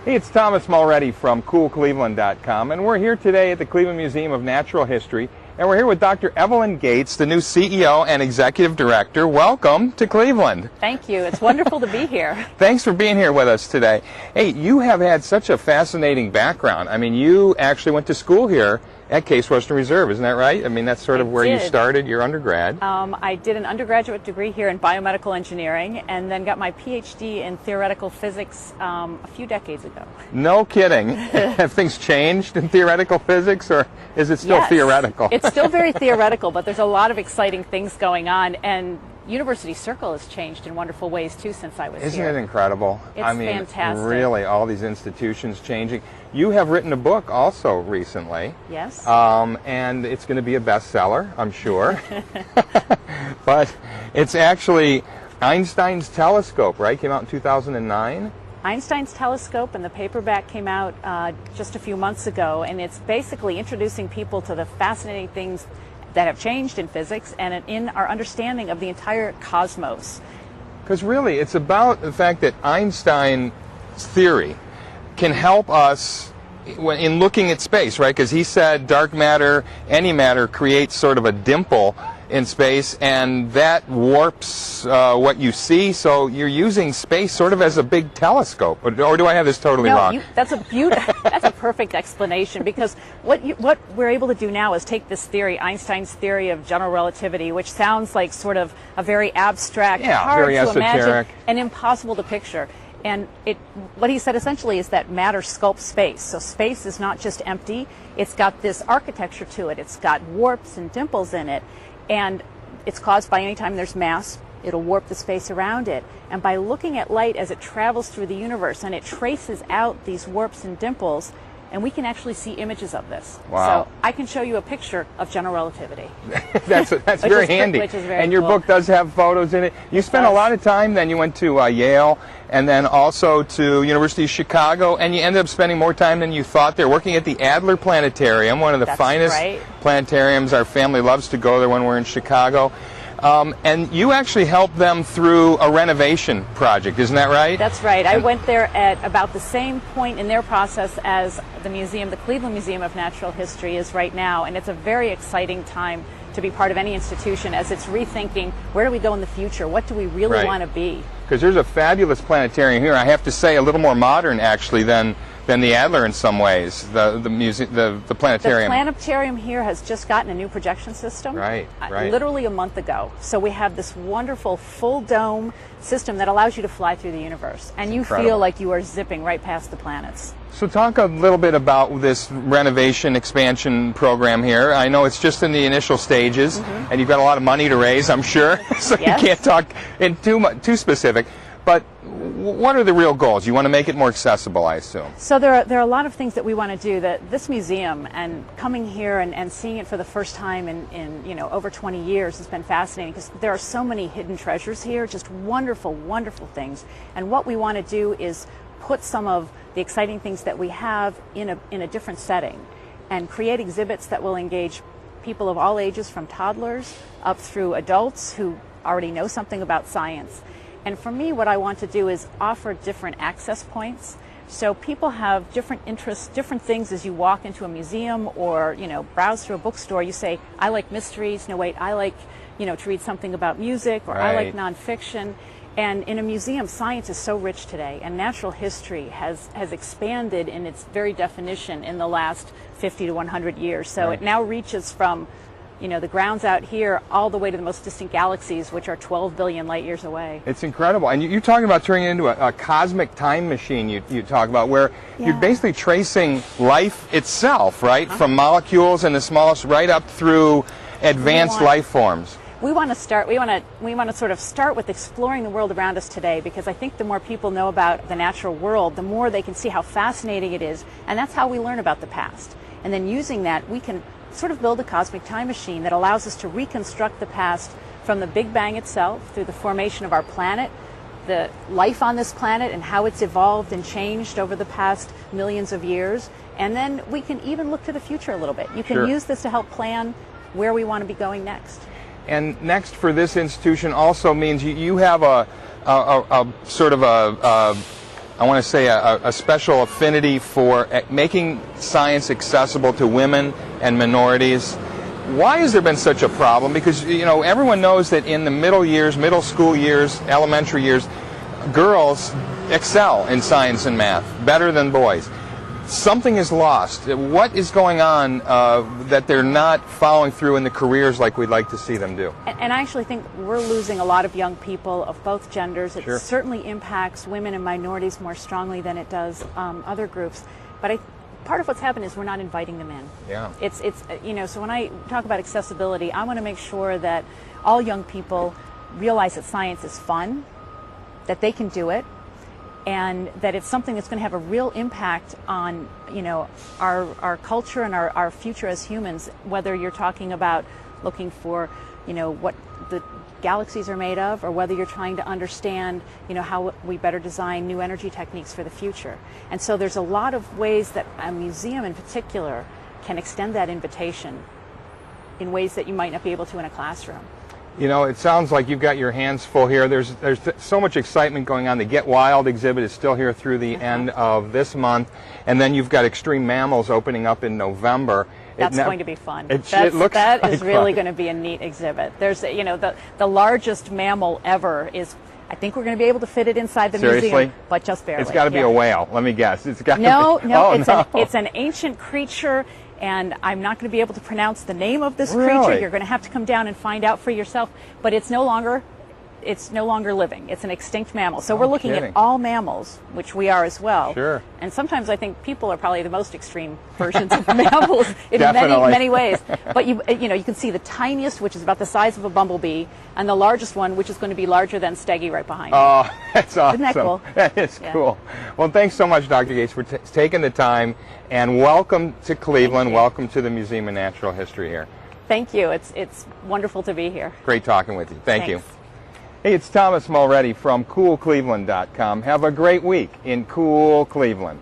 Hey, it's Thomas Mulready from CoolCleveland.com, and we're here today at the Cleveland Museum of Natural History, and we're here with Dr. Evalyn Gates, the new CEO and Executive Director. Welcome to Cleveland. Thank you. It's wonderful to be here. Thanks for being here with us today. Hey, you have had such a fascinating background. I mean, you actually went to school here at Case Western Reserve, isn't that right? I mean, that's sort of where you started your undergrad. I did an undergraduate degree here in biomedical engineering and then got my PhD in theoretical physics a few decades ago. No kidding. Have things changed in theoretical physics, or is it still theoretical? It's still very theoretical, but there's a lot of exciting things going on, and University Circle has changed in wonderful ways too since I was here. Isn't it incredible? It's I mean, fantastic. Really, all these institutions changing. You have written a book also recently. Yes. And it's going to be a bestseller, I'm sure. But it's actually Einstein's Telescope, right? Came out in 2009. Einstein's Telescope, and the paperback came out just a few months ago, and it's basically introducing people to the fascinating things that have changed in physics and in our understanding of the entire cosmos. Because really, it's about the fact that Einstein's theory can help us in looking at space, right? Because he said dark matter, any matter, creates sort of a dimple in space, and that warps what you see. So you're using space sort of as a big telescope, or do I have this totally wrong? That's a perfect explanation, because what we're able to do now is take this theory, Einstein's theory of general relativity, which sounds like sort of a very abstract, hard very to esoteric, imagine, and impossible to picture. And what he said essentially is that matter sculpts space. So space is not just empty, it's got this architecture to it. It's got warps and dimples in it. And it's caused by any time there's mass, it'll warp the space around it. And by looking at light as it travels through the universe, and it traces out these warps and dimples, and we can actually see images of this. Wow. So I can show you a picture of general relativity. That's very handy. Which is very and your cool. book does have photos in it. You spent a lot of time, then you went to Yale, and then also to University of Chicago, and you ended up spending more time than you thought there, working at the Adler Planetarium, one of the finest planetariums. Our family loves to go there when we're in Chicago. And you actually helped them through a renovation project, isn't that right? That's right. I went there at about the same point in their process as the museum, the Cleveland Museum of Natural History, is right now, and it's a very exciting time to be part of any institution as it's rethinking where do we go in the future, what do we really want to be. Because there's a fabulous planetarium here, I have to say a little more modern actually than the Adler in some ways, the planetarium. The planetarium here has just gotten a new projection system. Right. Literally a month ago. So we have this wonderful full dome system that allows you to fly through the universe. And you feel like you are zipping right past the planets. So talk a little bit about this renovation expansion program here. I know it's just in the initial stages, and you've got a lot of money to raise, I'm sure, so you can't talk in too specific. But what are the real goals? You want to make it more accessible, I assume. So there are a lot of things that we want to do. That this museum, and coming here and seeing it for the first time in over 20 years has been fascinating, because there are so many hidden treasures here, just wonderful, wonderful things. And what we want to do is put some of the exciting things that we have in a different setting, and create exhibits that will engage people of all ages, from toddlers up through adults who already know something about science. And for me, what I want to do is offer different access points. So people have different interests, different things as you walk into a museum or, browse through a bookstore. You say, I like mysteries. No, wait, I like, to read something about music, or I like nonfiction. And in a museum, science is so rich today, and natural history has expanded in its very definition in the last 50 to 100 years. So it now reaches from the grounds out here all the way to the most distant galaxies, which are 12 billion light years away. It's incredible. And you're talking about turning it into a cosmic time machine, you talk about, where you're basically tracing life itself, right? From molecules and the smallest right up through advanced life forms. We want to sort of start with exploring the world around us today, because I think the more people know about the natural world, the more they can see how fascinating it is, and that's how we learn about the past. And then using that, we can sort of build a cosmic time machine that allows us to reconstruct the past from the Big Bang itself, through the formation of our planet, the life on this planet and how it's evolved and changed over the past millions of years. And then we can even look to the future a little bit. You can use this to help plan where we want to be going next. And next for this institution also means you have a sort of a I want to say, a special affinity for making science accessible to women and minorities. Why has there been such a problem? Because, you know, everyone knows that in the middle school years, elementary years, girls excel in science and math better than boys. Something is lost. What is going on that they're not following through in the careers like we'd like to see them do? And I actually think we're losing a lot of young people of both genders. It Sure. certainly impacts women and minorities more strongly than it does other groups. But part of what's happened is we're not inviting them in. Yeah. It's you know, so when I talk about accessibility, I want to make sure that all young people realize that science is fun, that they can do it, and that it's something that's going to have a real impact on, you know, our culture and our future as humans, whether you're talking about looking for, you know, what the galaxies are made of, or whether you're trying to understand, you know, how we better design new energy techniques for the future. And so there's a lot of ways that a museum in particular can extend that invitation in ways that you might not be able to in a classroom. You know, it sounds like you've got your hands full here. There's so much excitement going on. The Get Wild exhibit is still here through the end of this month, and then you've got Extreme Mammals opening up in November. That's going to be fun. It looks that like is really fun. going to be a neat exhibit. There's, you know, the largest mammal ever is. I think we're going to be able to fit it inside the Seriously? museum, but just barely. It's got to be a whale. Let me guess. It's got No, to be, no, oh, it's an ancient creature. And I'm not going to be able to pronounce the name of this Really? creature. You're going to have to come down and find out for yourself. But it's no longer living. It's an extinct mammal. So we're looking kidding. at all mammals, which we are as well. Sure. And sometimes I think people are probably the most extreme versions of mammals in Definitely. many ways. But you know, you can see the tiniest, which is about the size of a bumblebee, and the largest one, which is going to be larger than Steggy right behind. Oh, that's awesome. Isn't that cool? That is cool. Well, thanks so much, Dr. Gates, for taking the time, and welcome to Cleveland. Welcome to the Museum of Natural History here. Thank you. It's wonderful to be here. Great talking with you. Thank you. Thanks. Hey, it's Thomas Mulready from CoolCleveland.com. Have a great week in cool Cleveland.